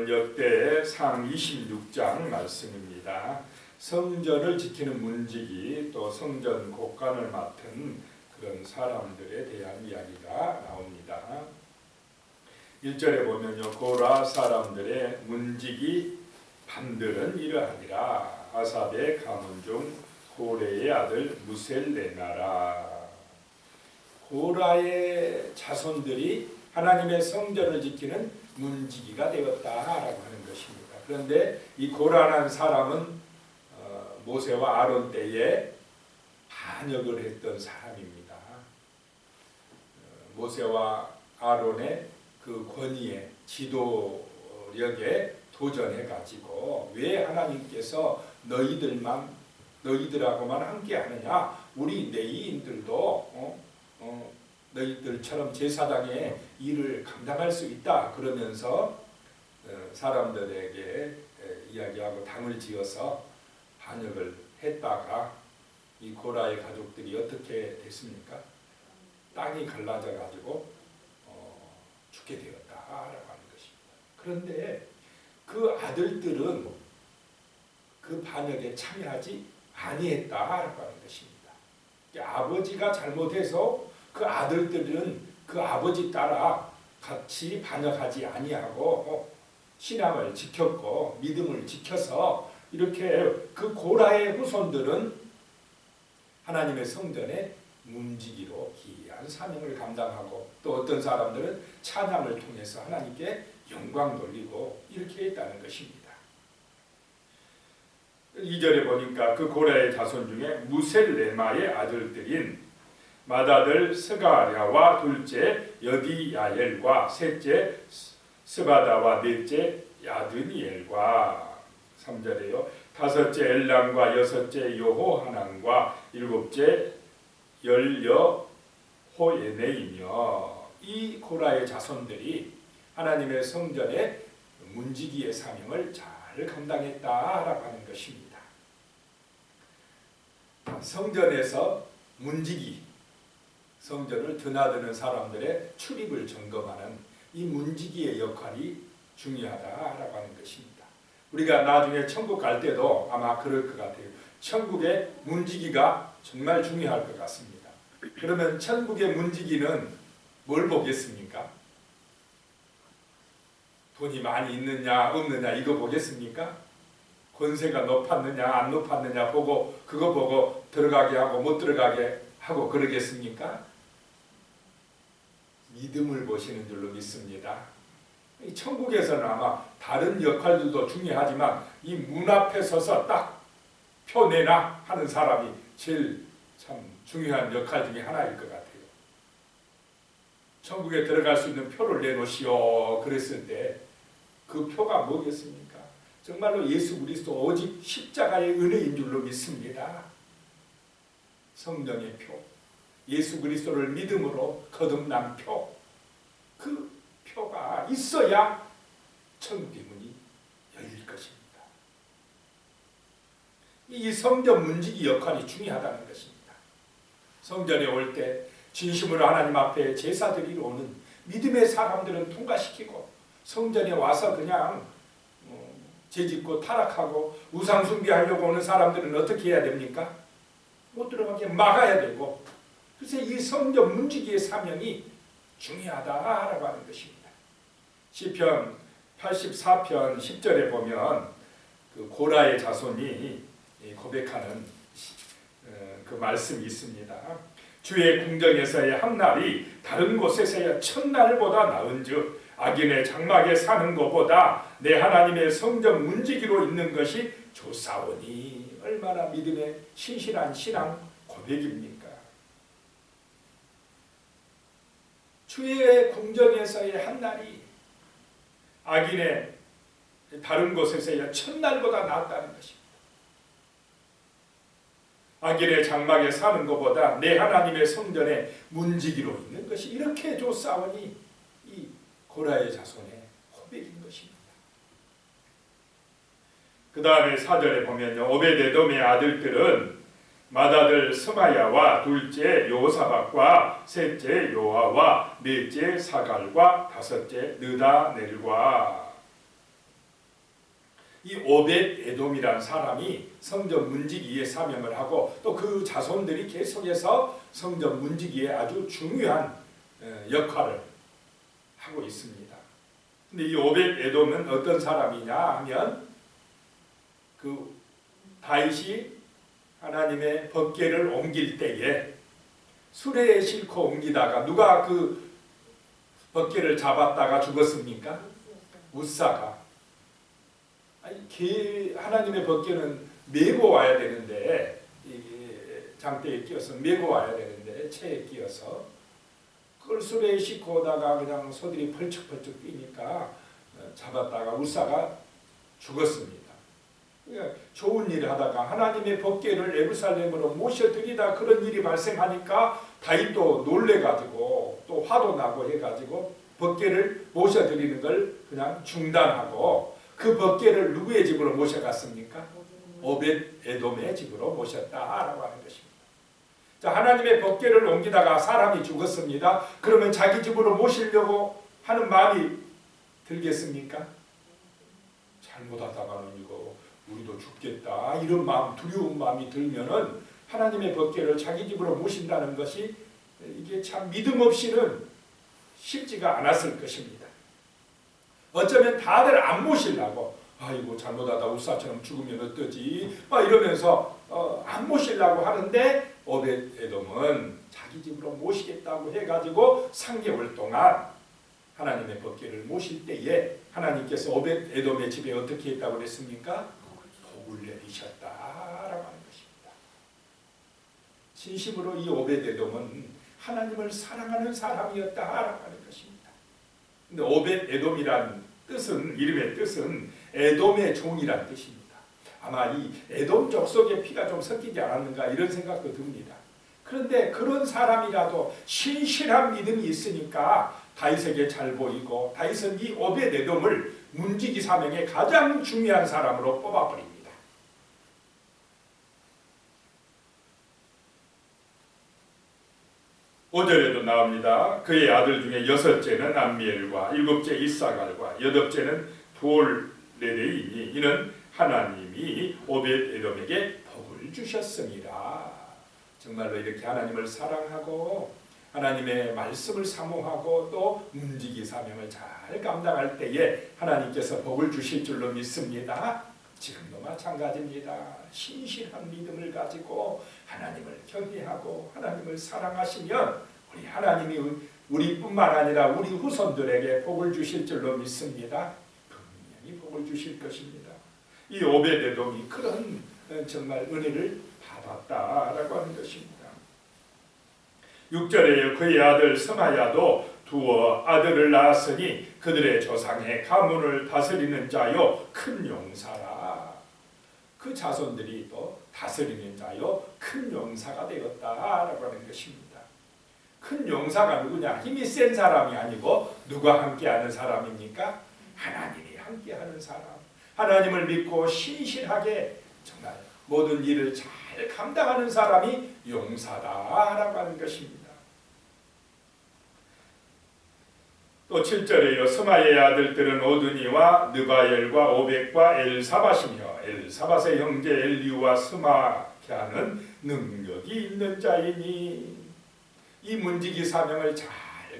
본문 역대상 26장 말씀입니다. 성전을 지키는 문지기 또 성전 곡간을 맡은 그런 사람들에 대한 이야기가 나옵니다. 1절에 보면요, 고라 사람들의 문지기 반들은 이러하니라. 아삽의 가문 중 고레의 아들 무셀레나라. 고라의 자손들이 하나님의 성전을 지키는 문지기가 되었다라고 하는 것입니다. 그런데 이 고라라는 사람은 모세와 아론 때에 반역을 했던 사람입니다. 모세와 아론의 그 권위에 지도력에 도전해 가지고 왜 하나님께서 너희들하고만 함께 하느냐? 우리 레위인들도 너희들처럼 제사장의 일을 감당할 수 있다. 그러면서 사람들에게 이야기하고 당을 지어서 반역을 했다가 이 고라의 가족들이 어떻게 됐습니까? 땅이 갈라져 가지고 죽게 되었다라고 하는 것입니다. 그런데 그 아들들은 그 반역에 참여하지 아니했다라고 하는 것입니다. 아버지가 잘못해서 그 아들들은 그 아버지 따라 같이 반역하지 아니하고 신앙을 지켰고 믿음을 지켜서 이렇게 그 고라의 후손들은 하나님의 성전에 문지기로 귀한 사명을 감당하고 또 어떤 사람들은 찬양을 통해서 하나님께 영광 돌리고 이렇게 했다는 것입니다. 2절에 보니까 그 고라의 자손 중에 무셀레마의 아들들인 맏아들 스가랴와 둘째 여디야엘과 셋째 스바다와 넷째 야드니엘과 3절에요. 다섯째 엘람과 여섯째 여호하난과 일곱째 열여호에네이며 이 고라의 자손들이 하나님의 성전의 문지기의 사명을 잘 감당했다라고 하는 것입니다. 성전에서 문지기, 성전을 드나드는 사람들의 출입을 점검하는 이 문지기의 역할이 중요하다라고 하는 것입니다. 우리가 나중에 천국 갈 때도 아마 그럴 것 같아요. 천국의 문지기가 정말 중요할 것 같습니다. 그러면 천국의 문지기는 뭘 보겠습니까? 돈이 많이 있느냐 없느냐 이거 보겠습니까? 권세가 높았느냐 안 높았느냐 보고 그거 보고 들어가게 하고 못 들어가게 하고 그러겠습니까? 믿음을 보시는 줄로 믿습니다. 천국에서는 아마 다른 역할들도 중요하지만 이 문 앞에 서서 딱 표 내나 하는 사람이 제일 참 중요한 역할 중에 하나일 것 같아요. 천국에 들어갈 수 있는 표를 내놓으시오 그랬을 때 그 표가 뭐겠습니까? 정말로 예수 그리스도 오직 십자가의 은혜인 줄로 믿습니다. 성령의 표, 예수 그리스도를 믿음으로 거듭난 표, 그 표가 있어야 천국의 문이 열릴 것입니다. 이 성전 문지기 역할이 중요하다는 것입니다. 성전에 올 때 진심으로 하나님 앞에 제사 드리러 오는 믿음의 사람들은 통과시키고 성전에 와서 그냥 죄짓고 타락하고 우상 숭배하려고 오는 사람들은 어떻게 해야 됩니까? 못 들어가게 막아야 되고, 그래서 이 성전 문지기의 사명이 중요하다라고 하는 것입니다. 시편 84편 10절에 보면 그 고라의 자손이 고백하는 그 말씀이 있습니다. 주의 궁정에서의 한 날이 다른 곳에서의 첫날보다 나은즉 악인의 장막에 사는 것보다 내 하나님의 성전 문지기로 있는 것이 좋사오니. 얼마나 믿음의 신실한 신앙 고백입니까? 주의 궁정에서의 한 날이 악인의 다른 곳에서의 첫날보다 낫다는 것입니다. 악인의 장막에 사는 것보다 내 하나님의 성전에 문지기로 있는 것이 이렇게 좋사오니 이 고라의 자손의 고백인 것입니다. 그 다음에 4절에 보면요, 오베데돔의 아들들은 맏아들 스마야와 둘째 요사박과 셋째 요아와 넷째 사갈과 다섯째 느다넬과 이 오벳 에돔이라는 사람이 성전 문지기의 사명을 하고 또 그 자손들이 계속해서 성전 문지기에 아주 중요한 역할을 하고 있습니다. 근데 이 오벳 에돔은 어떤 사람이냐 하면 그 다윗이 하나님의 법궤를 옮길 때에 수레에 싣고 옮기다가 누가 그 법궤를 잡았다가 죽었습니까? 우사가. 하나님의 법궤는 메고 와야 되는데 장대에 끼어서 메고 와야 되는데 채에 끼어서 그걸 수레에 싣고 오다가 그냥 소들이 펄쩍펄쩍 뛰니까 잡았다가 우사가 죽었습니다. 그러니까 좋은 일을 하다가 하나님의 법궤를 예루살렘으로 모셔드리다 그런 일이 발생하니까 다윗도 놀래가지고 또 화도 나고 해가지고 법궤를 모셔드리는 걸 그냥 중단하고 그 법궤를 누구의 집으로 모셔갔습니까? 오벳 에돔의 집으로 모셨다라고 하는 것입니다. 자, 하나님의 법궤를 옮기다가 사람이 죽었습니다. 그러면 자기 집으로 모시려고 하는 마음이 들겠습니까? 잘못하다가는 이거 우리도 죽겠다 이런 마음, 두려운 마음이 들면은 하나님의 법궤를 자기 집으로 모신다는 것이 이게 참 믿음 없이는 쉽지가 않았을 것입니다. 어쩌면 다들 안 모시려고 아이고 잘못하다 우사처럼 죽으면 어떠지 막 이러면서 안 모시려고 하는데 오벳 에돔은 자기 집으로 모시겠다고 해가지고 3개월 동안 하나님의 법궤를 모실 때에 하나님께서 오벳 에돔의 집에 어떻게 했다고 그랬습니까? 복을 내리셨다라고 하는 것입니다. 진심으로 이 오벳 에돔은 하나님을 사랑하는 사람이었다라고 하는 것입니다. 근데 오벳 에돔이란 뜻은 이름의 뜻은 에돔의 종이란 뜻입니다. 아마 이 에돔 족속의 피가 좀 섞이지 않았는가 이런 생각도 듭니다. 그런데 그런 사람이라도 신실한 믿음이 있으니까 다윗에게 잘 보이고 다윗은 이 오벳 에돔을 문지기 사명의 가장 중요한 사람으로 뽑아버립니다. 5절에도 나옵니다. 그의 아들 중에 6째는 암미엘과 7째 이사갈과 8째는 부올레데이니 이는 하나님이 오벳 에돔에게 복을 주셨습니다. 정말로 이렇게 하나님을 사랑하고 하나님의 말씀을 사모하고 또 문지기 사명을 잘 감당할 때에 하나님께서 복을 주실 줄로 믿습니다. 지금도 마찬가지입니다. 신실한 믿음을 가지고 하나님을 경외하고 하나님을 사랑하시면 우리 하나님이 우리뿐만 아니라 우리 후손들에게 복을 주실 줄로 믿습니다. 분명히 복을 주실 것입니다. 이 오벳 에돔이 그런 정말 은혜를 받았다라고 하는 것입니다. 6절에 그의 아들 스마야도 두어 아들을 낳았으니 그들의 조상의 가문을 다스리는 자요 큰 용사라. 그 자손들이 또 다스리는 자요 큰 용사가 되었다라고 하는 것입니다. 큰 용사가 누구냐? 힘이 센 사람이 아니고 누가 함께하는 사람입니까? 하나님이 함께하는 사람. 하나님을 믿고 신실하게 정말 모든 일을 잘 감당하는 사람이 용사다라고 하는 것입니다. 또 7절에요. 스마의 아들들은 오드니와 느바엘과 오벳과 엘사밧이며 엘사밧의 형제 엘리우와 스마랴는 능력이 있는 자이니 이 문지기 사명을 잘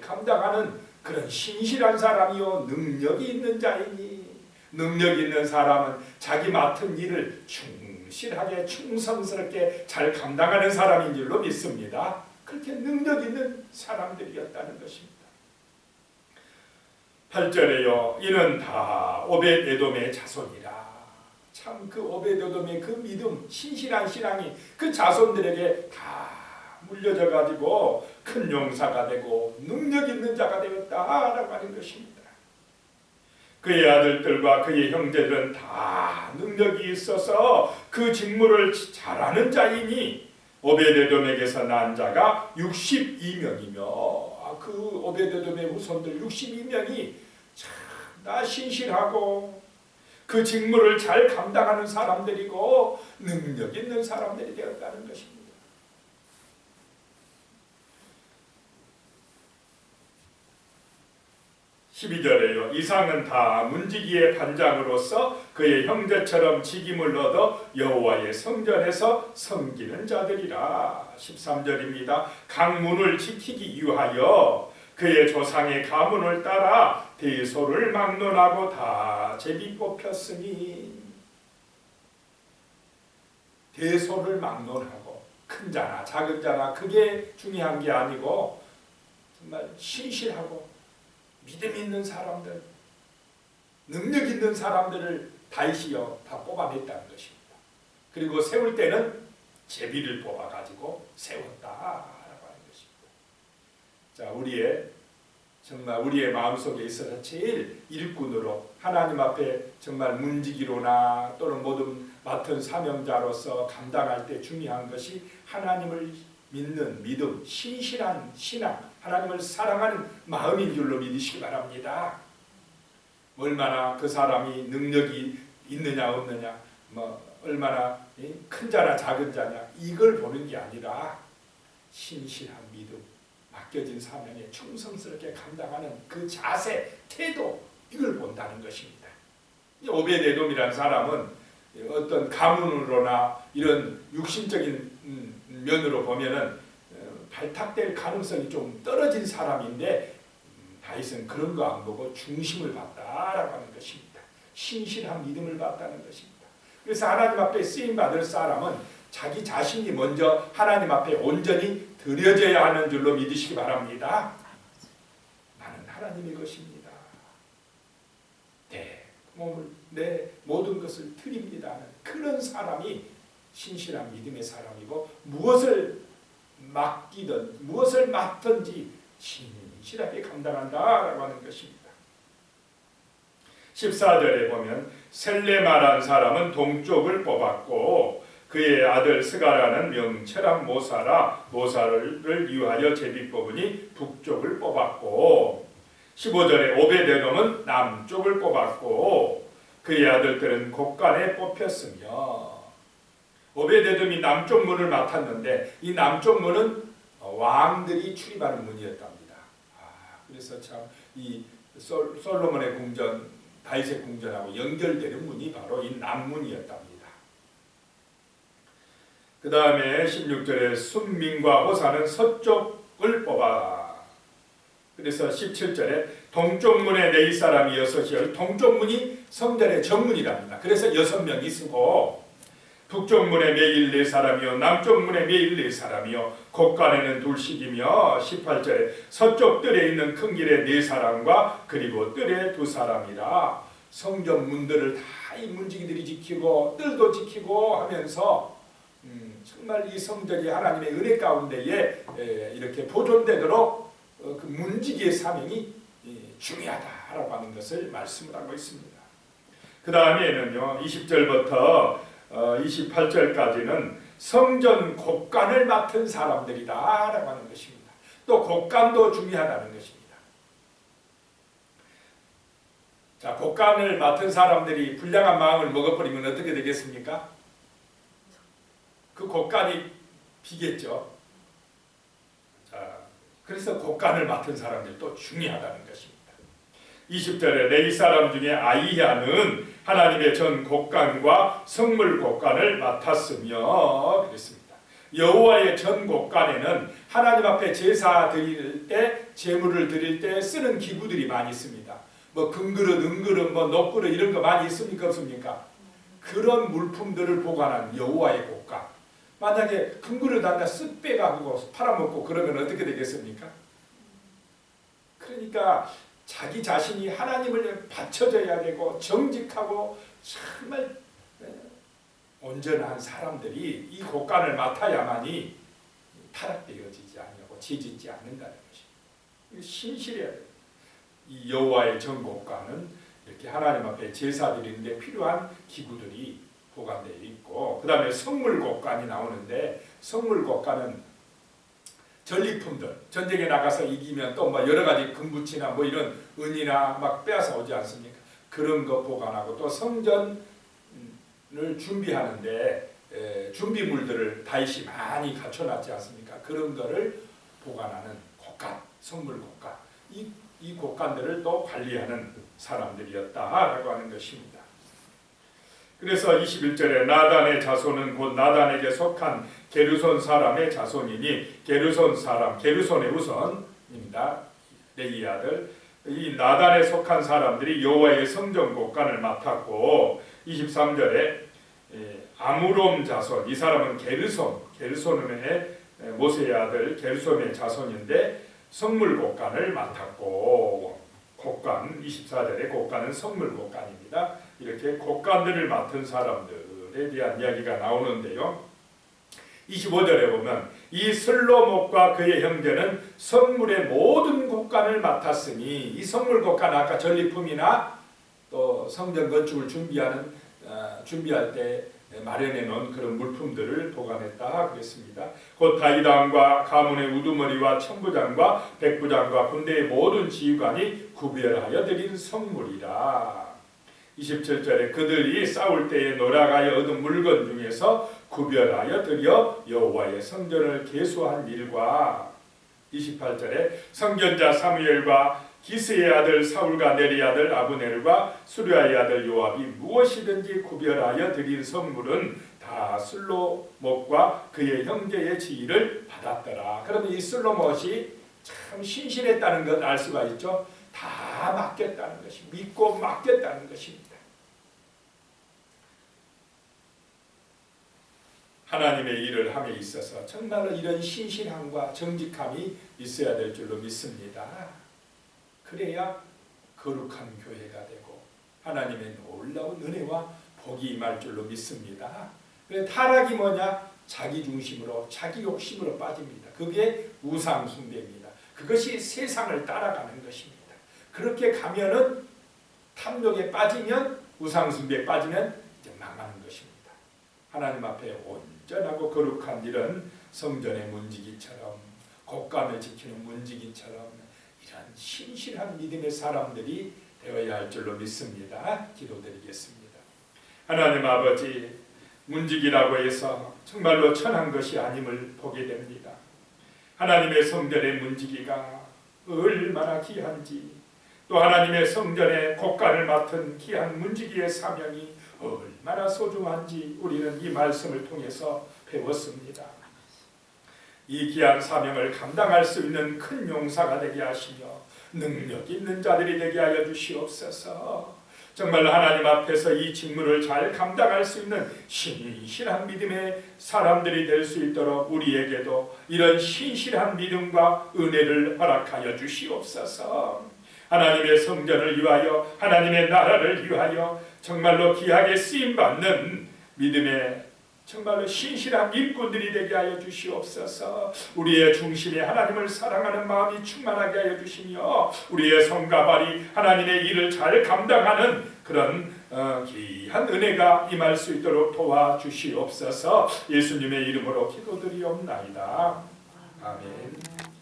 감당하는 그런 신실한 사람이요 능력이 있는 자이니 능력 있는 사람은 자기 맡은 일을 충실하게 충성스럽게 잘 감당하는 사람인 줄로 믿습니다. 그렇게 능력 있는 사람들이었다는 것입니다. 8절에요. 이는 다 오벳 에돔의 자손이라. 참 그 오벳 에돔의 그 믿음, 신실한 신앙이 그 자손들에게 다 물려져 가지고 큰 용사가 되고 능력 있는 자가 되었다라고 하는 것입니다. 그의 아들들과 그의 형제들은 다 능력이 있어서 그 직무를 잘하는 자이니 오벳 에돔에게서 난 자가 62명이며 그 오벳 에돔의 후손들 62명이 나 신실하고 그 직무를 잘 감당하는 사람들이고 능력 있는 사람들이 되었다는 것입니다. 12절에요. 이상은 다 문지기의 반장으로서 그의 형제처럼 직임을 얻어 여호와의 성전에서 섬기는 자들이라. 13절입니다. 강문을 지키기 위하여 그의 조상의 가문을 따라 대소를 막론하고 다 제비 뽑혔으니, 대소를 막론하고 큰 자나 작은 자나 그게 중요한 게 아니고 정말 신실하고 믿음 있는 사람들, 능력 있는 사람들을 다윗이요 다 뽑아냈다는 것입니다. 그리고 세울 때는 제비를 뽑아가지고 세웠다라고 하는 것입니다. 자, 우리의 마음속에 있어서 제일 일꾼으로 하나님 앞에 정말 문지기로나 또는 모든 맡은 사명자로서 감당할 때 중요한 것이 하나님을 믿는 믿음, 신실한 신앙, 하나님을 사랑하는 마음인 줄로 믿으시기 바랍니다. 얼마나 그 사람이 능력이 있느냐 없느냐, 얼마나 큰 자나 작은 자냐, 이걸 보는 게 아니라 신실한 믿음, 맡겨진 사명에 충성스럽게 감당하는 그 자세, 태도, 이걸 본다는 것입니다. 오베데돔이라는 사람은 어떤 가문으로나 이런 육신적인 면으로 보면은 발탁될 가능성이 좀 떨어진 사람인데, 다윗은 그런 거 안 보고 중심을 봤다라고 하는 것입니다. 신실한 믿음을 봤다는 것입니다. 그래서 하나님 앞에 쓰임 받을 사람은 자기 자신이 먼저 하나님 앞에 온전히 드려져야 하는 줄로 믿으시기 바랍니다. 나는 하나님의 것입니다. 내 몸을, 내 모든 것을 드립니다 하는 그런 사람이 신실한 믿음의 사람이고, 무엇을 맡기든 무엇을 맡든지 신실하게 감당한다라고 하는 것입니다. 14절에 보면 셀레마라는 사람은 동쪽을 뽑았고 그의 아들 스가라는 명철한 모사를 위하여 제비 뽑으니 북쪽을 뽑았고, 15절에 오베데돔은 남쪽을 뽑았고 그의 아들들은 곳간에 뽑혔으며, 오베데돔이 남쪽 문을 맡았는데 이 남쪽 문은 왕들이 출입하는 문이었답니다. 그래서 참 이 솔로몬의 궁전, 다윗의 궁전하고 연결되는 문이 바로 이 남문이었답니다. 그 다음에 16절에 순민과 호사는 서쪽을 뽑아. 그래서 17절에 동쪽 문에 네 사람이 여섯이요, 동쪽 문이 성전의 정문이랍니다. 그래서 6명이 쓰고, 북쪽 문에 매일 네 사람이요, 남쪽 문에 매일 네 사람이요, 곳간에는 둘씩이며, 18절에 서쪽 뜰에 있는 큰 길에 네 사람과 그리고 뜰에 두 사람이라. 성전 문들을 다 이 문지기들이 지키고 뜰도 지키고 하면서 정말 이 성전이 하나님의 은혜 가운데에 이렇게 보존되도록 그 문지기의 사명이 중요하다라고 하는 것을 말씀을 하고 있습니다. 그 다음에는요, 20절부터 28절까지는 성전 곳간을 맡은 사람들이다라고 하는 것입니다. 또 곳간도 중요하다는 것입니다. 자, 곳간을 맡은 사람들이 불량한 마음을 먹어버리면 어떻게 되겠습니까? 그 곳간이 비겠죠. 자, 그래서 곳간을 맡은 사람들도 중요하다는 것입니다. 20절에 레위 사람 중에 아이야는 하나님의 전 곳간과 성물 곳간을 맡았으며 그랬습니다. 여호와의 전 곳간에는 하나님 앞에 제사 드릴 때, 제물을 드릴 때 쓰는 기구들이 많이 있습니다. 뭐 금그릇, 은그릇, 뭐 녹그릇 이런 거 많이 있습니까 없습니까? 그런 물품들을 보관한 여호와의 곳간. 만약에 금그릇 하나 쓱 빼가지고 팔아먹고 그러면 어떻게 되겠습니까? 그러니까 자기 자신이 하나님을 바쳐줘야 되고 정직하고 정말 온전한 사람들이 이 곳간을 맡아야만이 타락되어지지 않고 죄짓지 않는다는 것입니다. 신실해야 돼요. 이 여호와의 정곳간은 이렇게 하나님 앞에 제사 드리는데 필요한 기구들이 보관되어 있고, 그 다음에 성물곳간이 나오는데, 성물곳간은 전리품들, 전쟁에 나가서 이기면 또 뭐 여러 가지 금붙이나 뭐 이런 은이나 막 빼앗아 오지 않습니까? 그런 거 보관하고, 또 성전을 준비하는데 준비물들을 다윗이 많이 갖춰놨지 않습니까? 그런 거를 보관하는 곳간, 성물곳간. 이 이 곳간들을 또 관리하는 사람들이었다라고 하는 것입니다. 그래서 21절에 나단의 자손은 곧 나단에게 속한 게르손 사람의 자손이니 게르손 사람, 게르손의 후손입니다. 레위 아들 이 나단에 속한 사람들이 여호와의 성전 곳간을 맡았고 23절에 아므롬 자손 이 사람은 게르손의 모세의 아들 게르솜의 자손인데 성물 곳간을 맡았고 곳간 24절에 곳간은 성물 곳간입니다. 이렇게 곳간들을 맡은 사람들에 대한 이야기가 나오는데요. 25절에 보면 이 슬로목과 그의 형제는 성물의 모든 곳간을 맡았으니 이 성물 곳간 아까 전리품이나 또 성전 건축을 준비할 때 마련해 놓은 그런 물품들을 보관했다 그랬습니다. 곧 다윗 왕과 가문의 우두머리와 천부장과 백부장과 군대의 모든 지휘관이 구별하여 드린 성물이라. 27절에 그들이 싸울 때에 노략하여 얻은 물건 중에서 구별하여 드려 여호와의 성전을 계수한 일과 28절에 선견자 사무엘과 기스의 아들 사울과 네리 아들 아브넬과 수리아의 아들 요압이 무엇이든지 구별하여 드린 선물은 다 슬로못과 그의 형제의 지위를 받았더라. 그러면 이 슬로못이 참 신실했다는 것 알 수가 있죠. 다 맡겼다는 것이 믿고 맡겼다는 것입니다. 하나님의 일을 함에 있어서 정말로 이런 신실함과 정직함이 있어야 될 줄로 믿습니다. 그래야 거룩한 교회가 되고 하나님의 놀라운 은혜와 복이 임할 줄로 믿습니다. 그래서 타락이 뭐냐? 자기 중심으로 자기 욕심으로 빠집니다. 그게 우상 숭배입니다. 그것이 세상을 따라가는 것입니다. 그렇게 가면은 탐욕에 빠지면 우상 숭배에 빠지면 이제 망하는 것입니다. 하나님 앞에 온전하고 거룩한 이런 성전의 문지기처럼 곳간을 지키는 문지기처럼 이런 신실한 믿음의 사람들이 되어야 할 줄로 믿습니다. 기도드리겠습니다. 하나님 아버지, 문지기라고 해서 정말로 천한 것이 아님을 보게 됩니다. 하나님의 성전의 문지기가 얼마나 귀한지, 또 하나님의 성전의 곳간을 맡은 귀한 문지기의 사명이 얼마나 소중한지 우리는 이 말씀을 통해서 배웠습니다. 이 귀한 사명을 감당할 수 있는 큰 용사가 되게 하시며 능력 있는 자들이 되게 하여 주시옵소서. 정말 하나님 앞에서 이 직무를 잘 감당할 수 있는 신실한 믿음의 사람들이 될 수 있도록 우리에게도 이런 신실한 믿음과 은혜를 허락하여 주시옵소서. 하나님의 성전을 위하여 하나님의 나라를 위하여 정말로 귀하게 쓰임받는 믿음의 정말로 신실한 일꾼들이 되게 하여 주시옵소서. 우리의 중심에 하나님을 사랑하는 마음이 충만하게 하여 주시며 우리의 손과 발이 하나님의 일을 잘 감당하는 그런 귀한 은혜가 임할 수 있도록 도와주시옵소서. 예수님의 이름으로 기도드리옵나이다. 아멘.